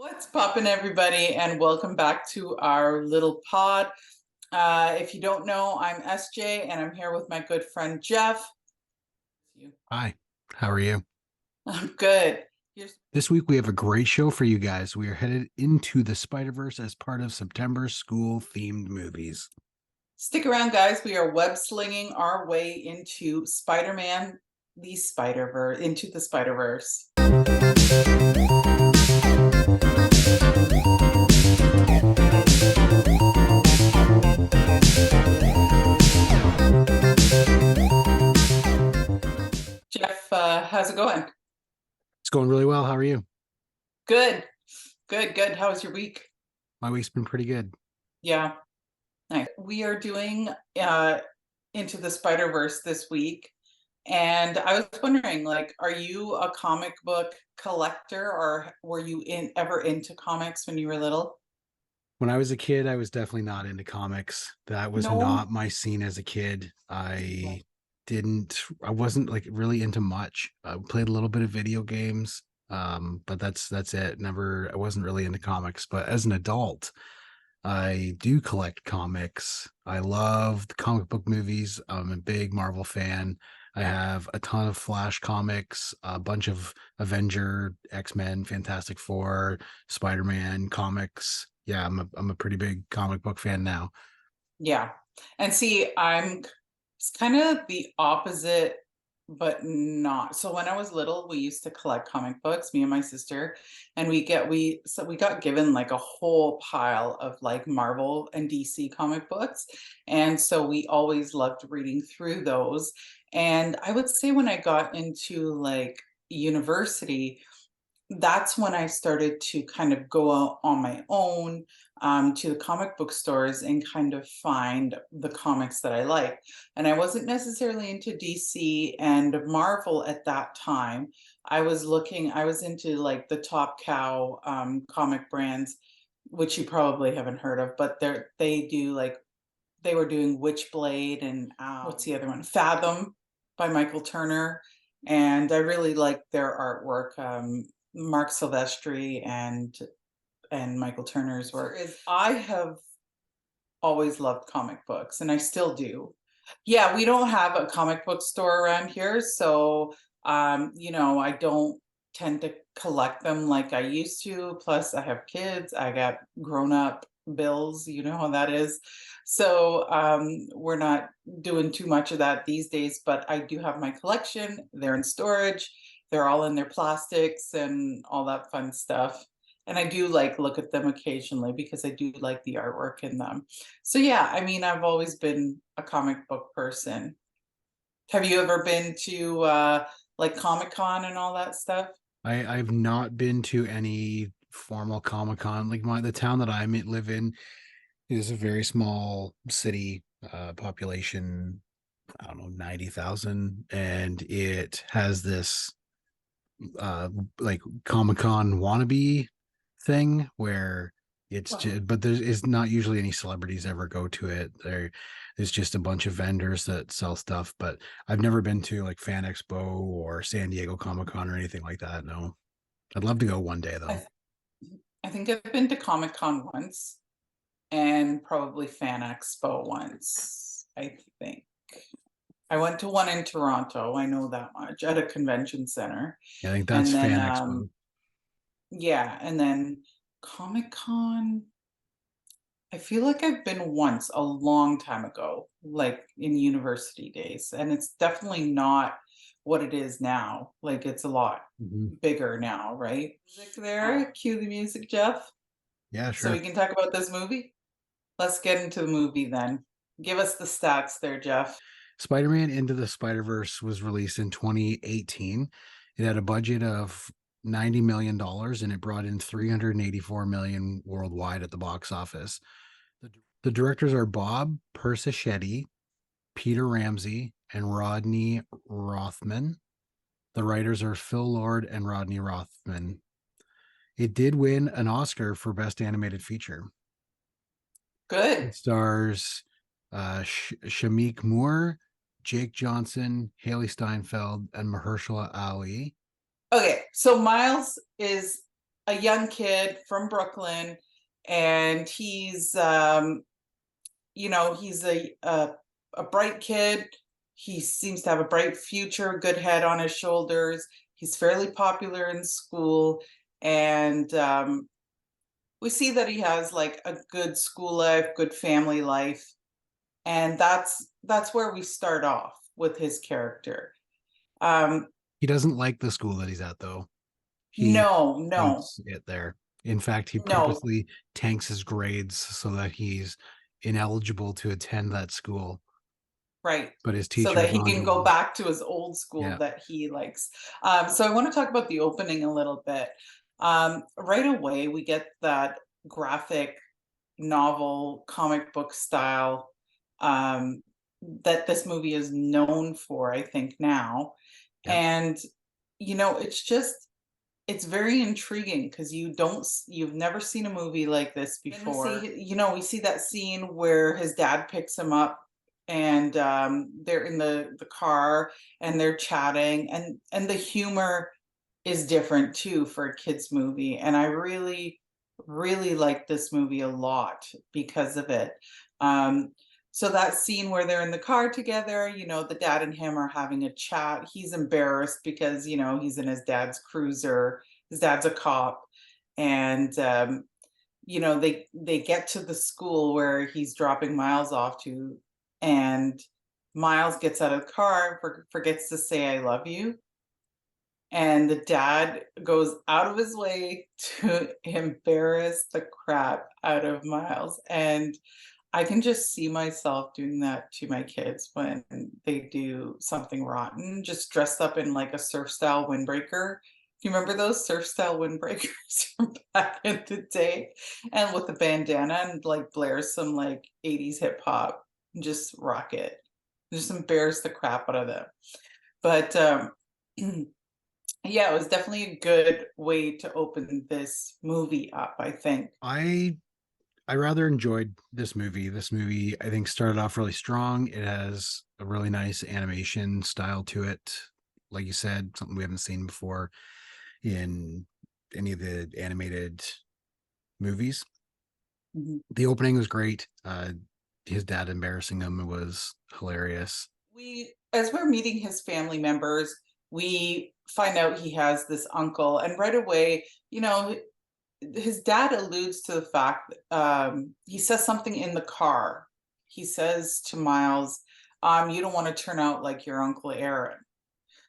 What's poppin', everybody, and welcome back to our little pod. If you don't know, I'm SJ, and I'm here with my good friend Jeff. Hi, how are you? I'm good. Here's- This week we have a great show for you guys. We are headed into the Spider-Verse as part of September's school-themed movies. Stick around, guys. We are web slinging our way into Spider-Man, the Spider-Verse, into the Spider-Verse. Jeff, how's it going? It's going really well. How are you? Good, good. How was your week? My week's been pretty good. Yeah, nice. We are doing Into the Spider-Verse this week. And I was wondering, like, are you a comic book collector or were you ever into comics when you were little? When I was a kid, I was definitely not into comics. That was No. not my scene as a kid. Yeah. I wasn't like really into much. I played a little bit of video games, but that's it. I wasn't really into comics. But as an adult, I do collect comics. I love the comic book movies. I'm a big Marvel fan. I have a ton of Flash comics, a bunch of Avenger, X-Men, Fantastic Four, Spider-Man comics. Yeah, I'm a pretty big comic book fan now. Yeah. And see, it's kind of the opposite, but not. So when I was little, we used to collect comic books, me and my sister, and we got given like a whole pile of like Marvel and DC comic books. And so we always loved reading through those. And I would say when I got into like university, that's when I started to kind of go out on my own to the comic book stores and kind of find the comics that I like. And I wasn't necessarily into DC and Marvel at that time. I was into like the Top Cow comic brands, which you probably haven't heard of, but they do like they were doing Witchblade and what's the other one? Fathom by Michael Turner. And I really liked their artwork. Mark Silvestri and Michael Turner's work. I have always loved comic books, and I still do. Yeah, we don't have a comic book store around here, so I don't tend to collect them like I used to. Plus, I have kids, I got grown-up bills, you know how that is. So we're not doing too much of that these days, but I do have my collection. They're in storage, they're all in their plastics and all that fun stuff. And I do like look at them occasionally because I do like the artwork in them. So yeah, I mean, I've always been a comic book person. Have you ever been to like Comic Con and all that stuff? I've not been to any formal Comic Con. Like the town that live in is a very small city, population, I don't know, 90,000, and it has this like Comic-Con wannabe thing where it's Wow. just, but there is not usually any celebrities ever go to it. There's just a bunch of vendors that sell stuff, but I've never been to like Fan Expo or San Diego Comic-Con or anything like that. No. I'd love to go one day I, though. th- I think I've been to Comic Con once and probably Fan Expo once, I think. I went to one in Toronto, I know that much, at a convention center. I think that's And then Fan Expo. yeah, and then Comic Con, I feel like I've been once a long time ago, like in university days, and it's definitely not what it is now. Like it's a lot Mhm. bigger now, right? Music there, cue the music, Jeff. Yeah, So we sure. can talk about this movie. Let's get into the movie then. Give us the stats there, Jeff. Spider-Man Into the Spider-Verse was released in 2018. It had a budget of $90 million and it brought in 384 million worldwide at the box office. The directors are Bob Persichetti, Peter Ramsey, and Rodney Rothman. The writers are Phil Lord and Rodney Rothman. It did win an Oscar for Best Animated Feature. Good. It stars Shamik Moore, Jake Johnson, Haley Steinfeld, and Mahershala Ali. Okay, so Miles is a young kid from Brooklyn, and he's a bright kid. He seems to have a bright future, good head on his shoulders. He's fairly popular in school, and we see that he has like a good school life, good family life, and that's where we start off with his character. Um, He doesn't like the school that he's at, though. He no, no, hates it there. In fact, he no, purposely tanks his grades so that he's ineligible to attend that school, right. but his So teacher that is he can go ongoing. back to his old school Yeah. that he likes. So I want to talk about the opening a little bit. Right away, we get that graphic novel, comic book style um, that this movie is known for, I think, now. Yep. And, it's very intriguing because you've never seen a movie like this before. We see that scene where his dad picks him up, and they're in the car and they're chatting, and the humor is different too for a kids movie, and I really, really like this movie a lot because of it. Um, so that scene where they're in the car together, the dad and him are having a chat. He's embarrassed because, he's in his dad's cruiser. His dad's a cop, and they get to the school where he's dropping Miles off to, and Miles gets out of the car and forgets to say "I love you," and the dad goes out of his way to embarrass the crap out of Miles, and I can just see myself doing that to my kids when they do something rotten, just dressed up in like a surf style windbreaker. Do you remember those surf style windbreakers from back in the day? And with the bandana and like blare some like 80s hip hop and just rock it. Just embarrass the crap out of them. But yeah, it was definitely a good way to open this movie up, I think. I I rather enjoyed this movie. This movie, I think, started off really strong. It has a really nice animation style to it. Like you said, something we haven't seen before in any of the animated movies. Mhm. The opening was great. His dad embarrassing him was hilarious. As we're meeting his family members, we find out he has this uncle, and right away, his dad alludes to the fact that he says something in the car. He says to Miles, "You don't want to turn out like your Uncle Aaron."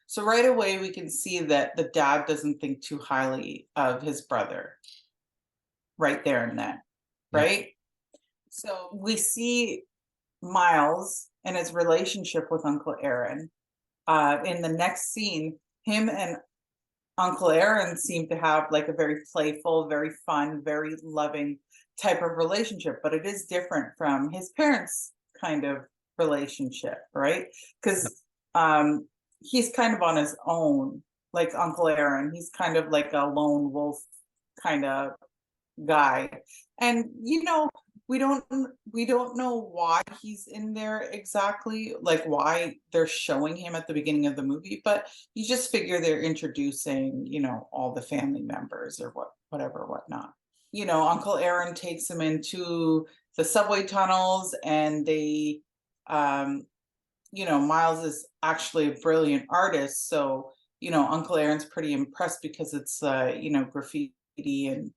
So right away, we can see that the dad doesn't think too highly of his brother right there and then, Yep. right? So we see Miles and his relationship with Uncle Aaron. In the next scene, him and Uncle Aaron seem to have like a very playful, very fun, very loving type of relationship, but it is different from his parents' kind of relationship, right? Yep. Because he's kind of on his own, like Uncle Aaron. He's kind of like a lone wolf kind of guy, and we don't know why he's in there exactly, like why they're showing him at the beginning of the movie, but you just figure they're introducing all the family members or whatever whatnot. Uncle Aaron takes him into the subway tunnels, and they um Miles is actually a brilliant artist, so Uncle Aaron's pretty impressed because it's graffiti, and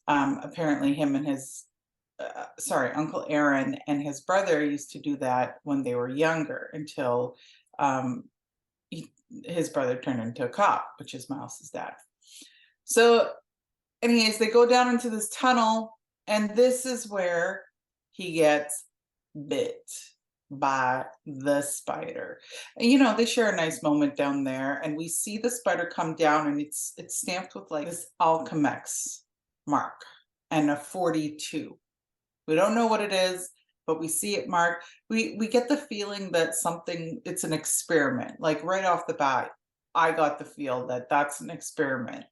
apparently him and his sorry, Uncle Aaron and his brother used to do that when they were younger until um, his brother turned into a cop, which is Miles's dad. So, anyways, they go down into this tunnel, and this is where he gets bit by the spider. And they share a nice moment down there, and we see the spider come down, and it's stamped with like this Alchemex mark and a 42. We don't know what it is, but we see it marked. We get the feeling that it's an experiment. Like right off the bat, I got the feel that that's an experiment.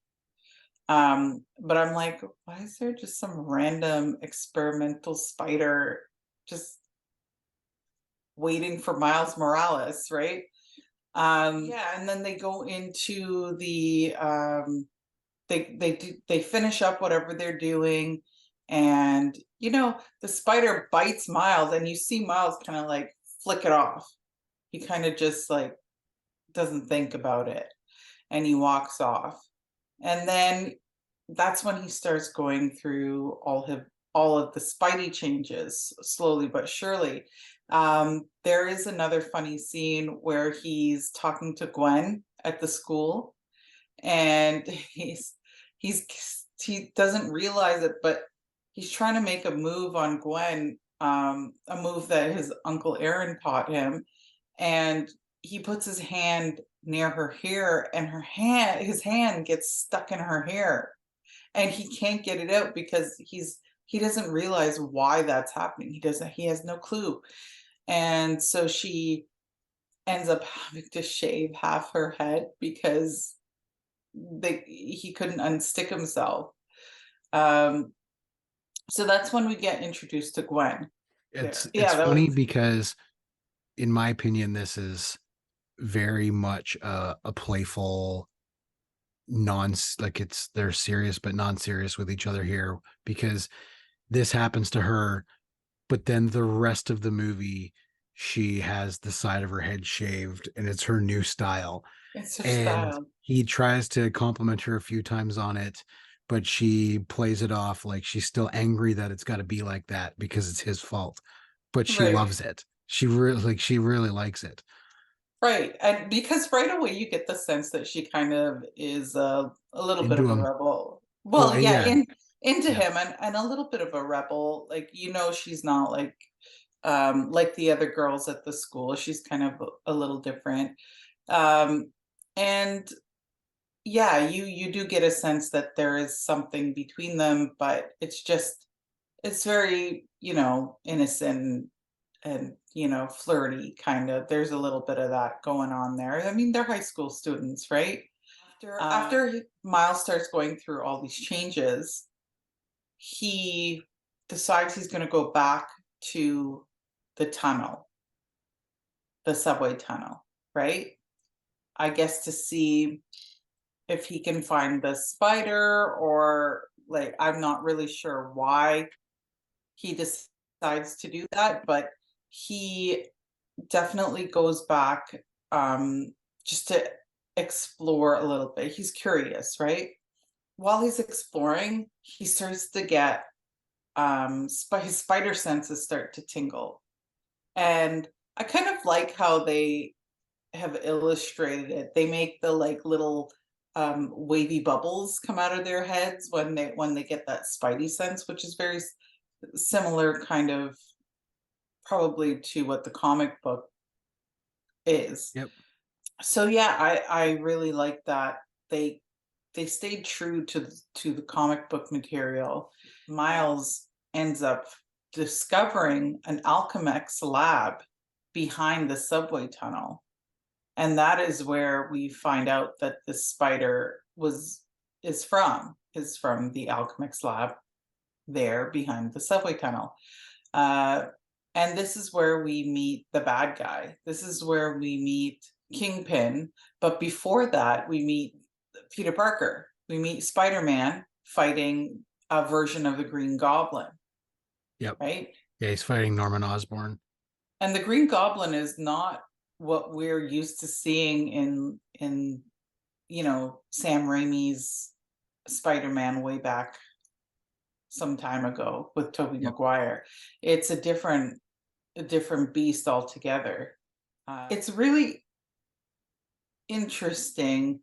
But I'm like, why is there just some random experimental spider just waiting for Miles Morales, right? Yeah, and then they go into the they finish up whatever they're doing, and the spider bites Miles, and you see Miles kind of like flick it off. He kind of just like doesn't think about it, and he walks off. And then that's when he starts going through all of the Spidey changes slowly but surely. There is another funny scene where he's talking to Gwen at the school, and he's he doesn't realize it, but he's trying to make a move on Gwen, a move that his uncle Aaron taught him, and he puts his hand near her hair, and his hand gets stuck in her hair, and he can't get it out because he doesn't realize why that's happening. He has no clue. And so she ends up having to shave half her head because he couldn't unstick himself. Um, so that's when we get introduced to Gwen there. It's Yeah, that funny was because in my opinion, this is very much a playful non like it's they're serious but non-serious with each other here because this happens to her, but then the rest of the movie she has the side of her head shaved and it's her new style. it's her And style. he tries to compliment her a few times on it, but she plays it off like she's still angry that it's got to be like that because it's his fault. But she Right. loves it. She really likes it. Right, and because right away you get the sense that she kind of is a little bit Into of a him. rebel. Well, Well, and yeah, yeah, into yeah. him, and a little bit of a rebel. Like, she's not like the other girls at the school. She's kind of a little different. Um, and yeah, you do get a sense that there is something between them, but it's very, innocent and flirty kind of. There's a little bit of that going on there. I mean, they're high school students, right? After Miles starts going through all these changes, he decides he's going to go back to the tunnel, the subway tunnel, right? I guess to see if he can find the spider, or like, I'm not really sure why he decides to do that, but he definitely goes back, just to explore a little bit. He's curious, right? While he's exploring, he starts to get his spider senses start to tingle. And I kind of like how they have illustrated it. They make the like little wavy bubbles come out of their heads when they get that spidey sense, which is very similar kind of probably to what the comic book is. Yep. So yeah, I really like that they they stayed true to the comic book material. Miles ends up discovering an Alchemex lab behind the subway tunnel, and that is where we find out that the spider was is from the Alchemex lab there behind the subway tunnel. Uh, and this is where we meet the bad guy. This is where we meet Kingpin. But before that, we meet Peter Parker. We meet Spider-Man fighting a version of the Green Goblin, Yep. right? Yeah, he's fighting Norman Osborn. And the Green Goblin is not what we're used to seeing in Sam Raimi's Spider-Man way back some time ago with Tobey Yep. Maguire. It's a different beast altogether. It's really interesting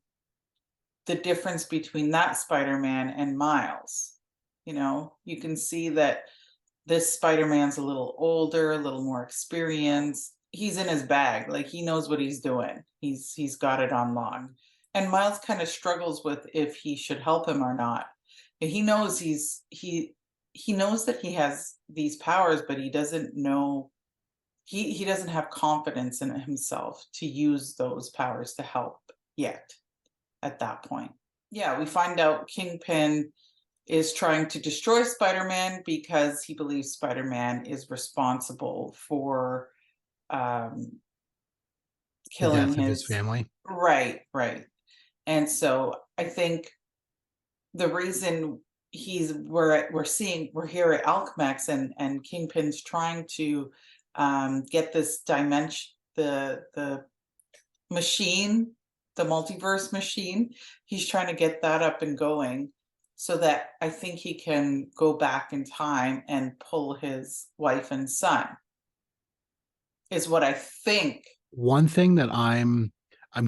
the difference between that Spider-Man and Miles. You can see that this Spider-Man's a little older, a little more experienced. He's in his bag, like he knows what he's doing. He's got it on lock. And Miles kind of struggles with if he should help him or not. And he knows he knows that he has these powers, but he doesn't know he doesn't have confidence in himself to use those powers to help yet at that point. Yeah, we find out Kingpin is trying to destroy Spider-Man because he believes Spider-Man is responsible for um, The killing death of his his. family. Right, right. And so I think the reason we're here at Alchemax, and Kingpin's trying to get this dimension, the machine, the multiverse machine. He's trying to get that up and going so that I think he can go back in time and pull his wife and son, is what I think. One thing that I'm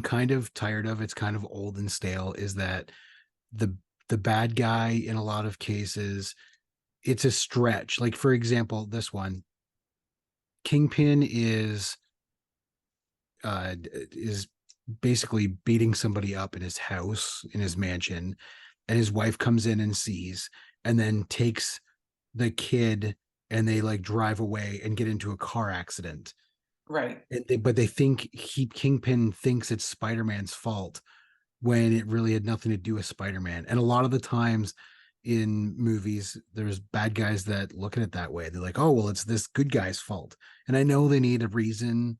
kind of tired of, it's kind of old and stale, is that the the bad guy in a lot of cases, it's a stretch. Like for example, this one, Kingpin is basically beating somebody up in his house, in his mansion, and his wife comes in and sees, and then takes the kid, and they like drive away and get into a car accident. Right. But they think Kingpin thinks it's Spider-Man's fault when it really had nothing to do with Spider-Man. And a lot of the times in movies, there's bad guys that look at it that way. They're like, oh, well, it's this good guy's fault. And I know they need a reason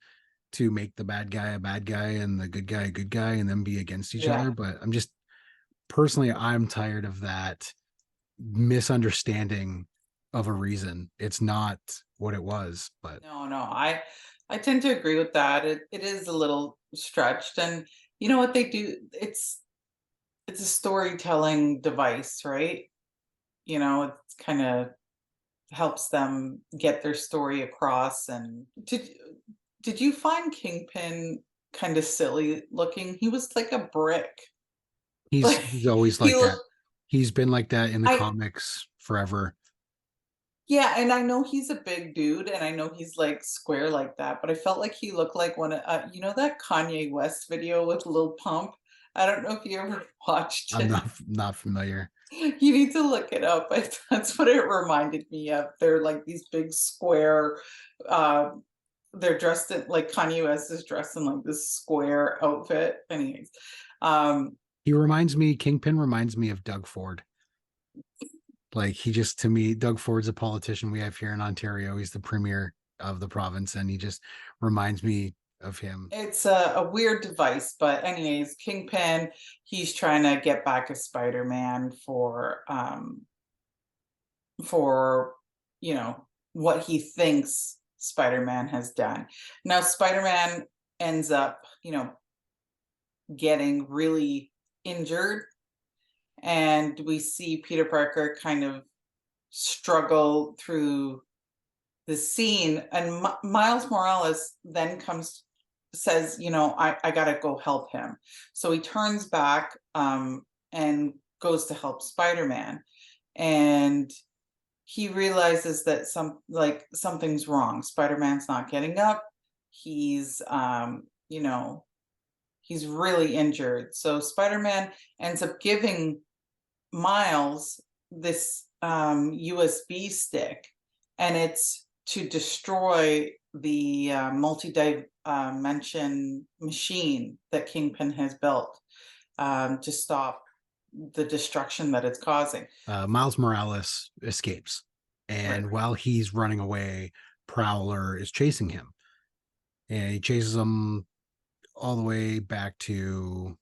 to make the bad guy a bad guy and the good guy a good guy and then be against each Yeah. other. But I'm just personally, I'm tired of that misunderstanding of a reason. It's not what it was, but No, no, I tend to agree with that. It is a little stretched, and you know what they do? It's a storytelling device, right? You know, it's kind of helps them get their story across. And did you find Kingpin kind of silly looking? He was like a brick. Like he's always he like that. looked. He's been like that in the I comics forever. Yeah, and I know he's a big dude, and I know he's like square like that, but I felt like he looked like you know that Kanye West video with Lil Pump? I don't know if you ever watched I'm it. not familiar. You need to look it up. That's what it reminded me of. They're like these big square, uh, they're dressed in like Kanye West is dressed in like this square outfit. Anyways, um, Kingpin reminds me of Doug Ford. Like he just, to me, Doug Ford's a politician we have here in Ontario. He's the premier of the province, and he just reminds me of him. it's a weird device, but anyways, Kingpin, he's trying to get back at Spider-Man for you know what he thinks Spider-Man has done. Now Spider-Man ends up, getting really injured, and we see Peter Parker kind of struggle through the scene, and Miles Morales then comes says, I gotta go help him. So he turns back and goes to help Spider-Man, and he realizes that something's wrong. Spider-Man's not getting up. He's he's really injured. So Spider-Man ends up giving Miles this USB stick, and it's to destroy the multi-dimension machine that Kingpin has built to stop the destruction that it's causing. Miles Morales escapes, Right. and while he's running away, Prowler is chasing him, and he chases him all the way back to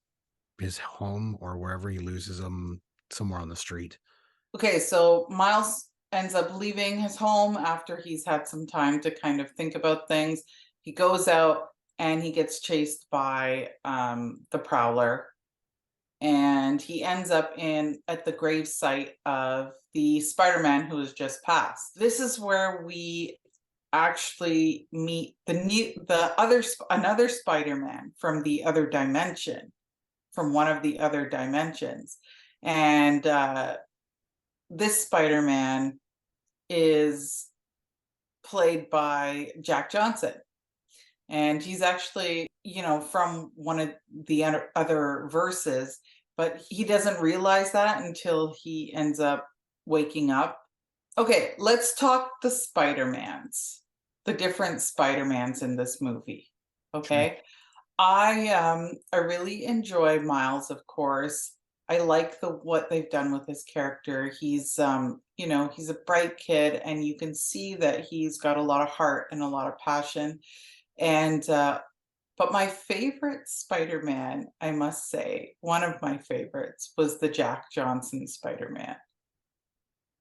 his home or wherever he loses him somewhere on the street. Okay, so Miles ends up leaving his home after he's had some time to kind of think about things. He goes out and he gets chased by the Prowler, and he ends up in at the grave site of the Spider-Man who has just passed. This is where we actually meet another Spider-Man from the other dimension, from one of the other dimensions. And this Spider-Man is played by Jack Johnson. And he's actually, from one of the other verses, but he doesn't realize that until he ends up waking up. Okay, let's talk the different Spider-Mans in this movie. Sure. Okay. I really enjoy Miles, of course. I like what they've done with his character. He's a bright kid, and you can see that he's got a lot of heart and a lot of passion. And But my favorite Spider-Man, I must say, one of my favorites was the Jack Johnson Spider-Man.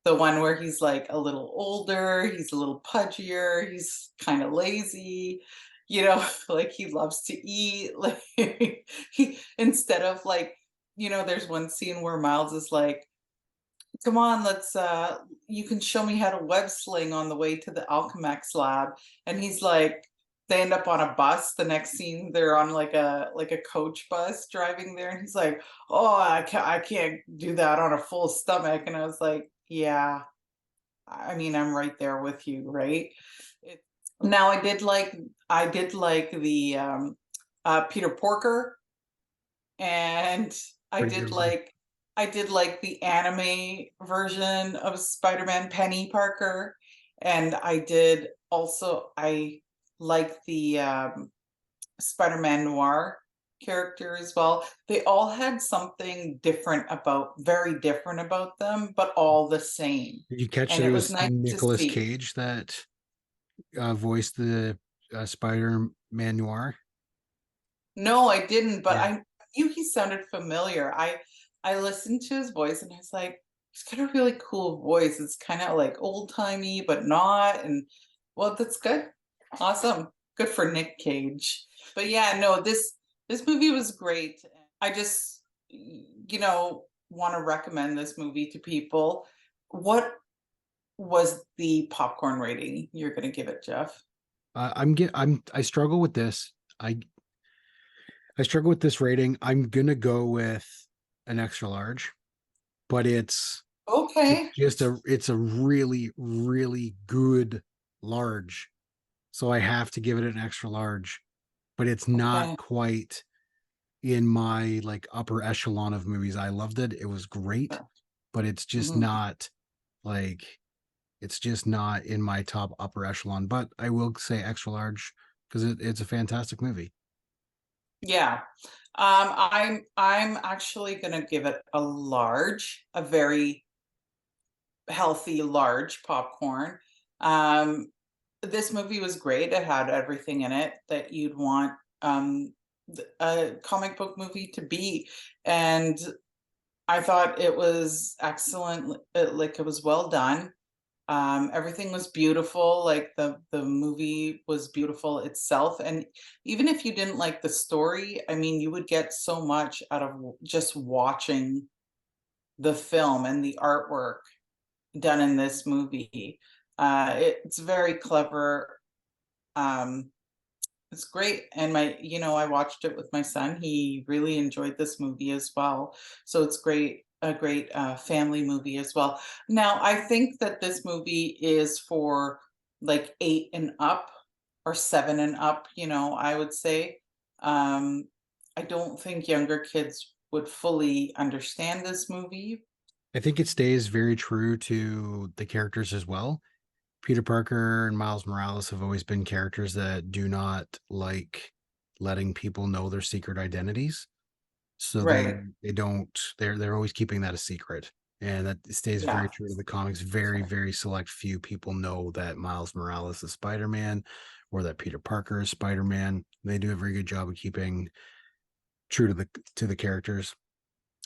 The one where he's, like, a little older, he's a little pudgier, he's kinda lazy, like, he loves to eat, like, he instead of, like, there's one scene where Miles is like, "Come on, you can show me how to web sling on the way to the Alchemax lab," and he's like they end up on a bus. The next scene, they're on, like a coach bus driving there, and he's like, "Oh, I can't do that on a full stomach," and I was like, "Yeah, I mean, I'm right there with you, right?" It Now I did like the, Peter Porker, and I Pretty did good one. like I did like the anime version of Spider-Man, Penny Parker, and I like the, Spider-Man Noir character as well. They all had something very different about them, but all the same, Did you catch and that it it was was nice to Nicolas see. Cage that voiced the Spider-Man Noir? No, I didn't, but Yeah. I knew he sounded familiar. I listened to his voice and I was like, he's got a really cool voice. It's kind of like old-timey, but not. And well, that's good. Awesome. Good for Nick Cage. But yeah, no, this movie was great. I just, want to recommend this movie to people. What was the popcorn rating you're going to give it, Jeff? I struggle with this. I I struggle with this rating. I'm gonna go with an extra large, but Okay. it's a really, really good large. So I have to give it an extra large, but it's not Okay. quite in my like upper echelon of movies. I loved it. It was great, but Mhm. like it's just not in my top upper echelon. But I will say extra large because it's a fantastic movie. Yeah. I'm actually gonna give it a very healthy large popcorn. Um, this movie was great. It had everything in it that you'd want a comic book movie to be, and I thought it was excellent. Like it was well done. Everything was beautiful, like, the movie was beautiful itself, and even if you didn't like the story, I mean, you would get so much out of just watching the film and the artwork done in this movie. It's very clever, um, it's great, and I watched it with my son. He really enjoyed this movie as well. So it's a great family movie as well. Now, I think that this movie is for like 8 and up or 7 and up. I would say. Um, I don't think younger kids would fully understand this movie. I think it stays very true to the characters as well. Peter Parker and Miles Morales have always been characters that do not like letting people know their secret identities. So Right. they don't they're always keeping that a secret. And that stays very Yeah. true to the comics. Very, very select few people know that Miles Morales is Spider-Man or that Peter Parker is Spider-Man. They do a very good job of keeping true to the characters.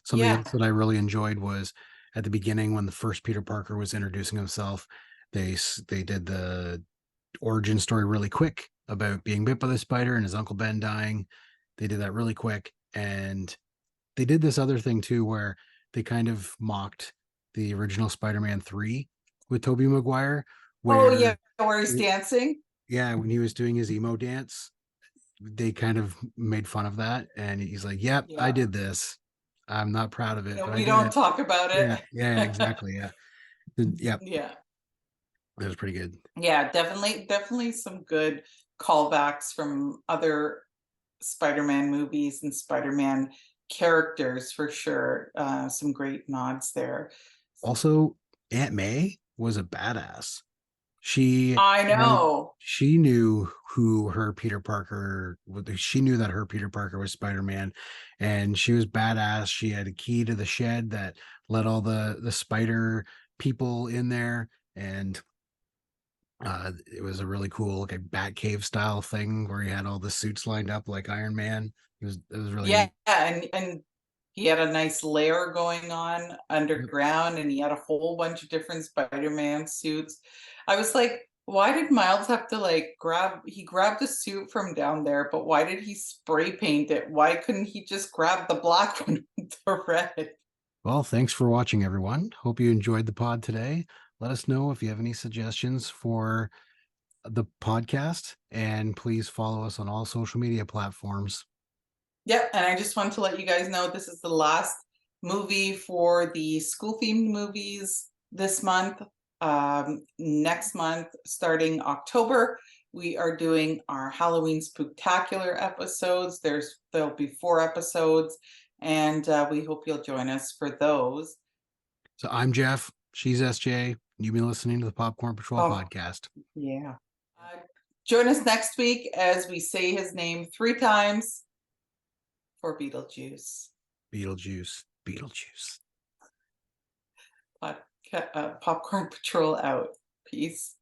Something Yeah. else that I really enjoyed was at the beginning when the first Peter Parker was introducing himself, they did the origin story really quick about being bit by the spider and his uncle Ben dying. They did that really quick, and they did this other thing too where they kind of mocked the original Spider-Man 3 with Tobey Maguire, Oh where yeah, where he's dancing. yeah, when he was doing his emo dance, they kind of made fun of that, and he's like, "Yep, I Yeah. did this. I'm not proud of it, but I We did don't it." talk about Yeah, it. yeah, exactly. Yeah, yep, Yeah. that was pretty good. Yeah, definitely some good callbacks from other Spider-Man movies and Spider-Man characters for sure. Some great nods there. Also, Aunt May was a badass. She I know. she knew who her Peter Parker she knew that her Peter Parker was Spider-Man, and she was badass. She had a key to the shed that let all the spider people in there, and It was a really cool, like a Batcave style thing where he had all the suits lined up like Iron Man. It was really Yeah, neat. and he had a nice lair going on Yep. underground, and he had a whole bunch of different Spider-Man suits. I was like, why did Miles have to like he grabbed the suit from down there, but why did he spray paint it? Why couldn't he just grab the black one with the red? Well, thanks for watching, everyone. Hope you enjoyed the pod today. Let us know if you have any suggestions for the podcast, and please follow us on all social media platforms. Yep, and I just want to let you guys know this is the last movie for the school themed movies this month. Next month, starting October, we are doing our Halloween Spooktacular episodes. There'll be 4 episodes, and we hope you'll join us for those. So I'm Jeff. She's SJ. You've been listening to the Popcorn Patrol Oh, podcast. yeah. Join us next week as we say his name 3 times for Beetlejuice. Beetlejuice. Beetlejuice. Popcorn Patrol out. Peace.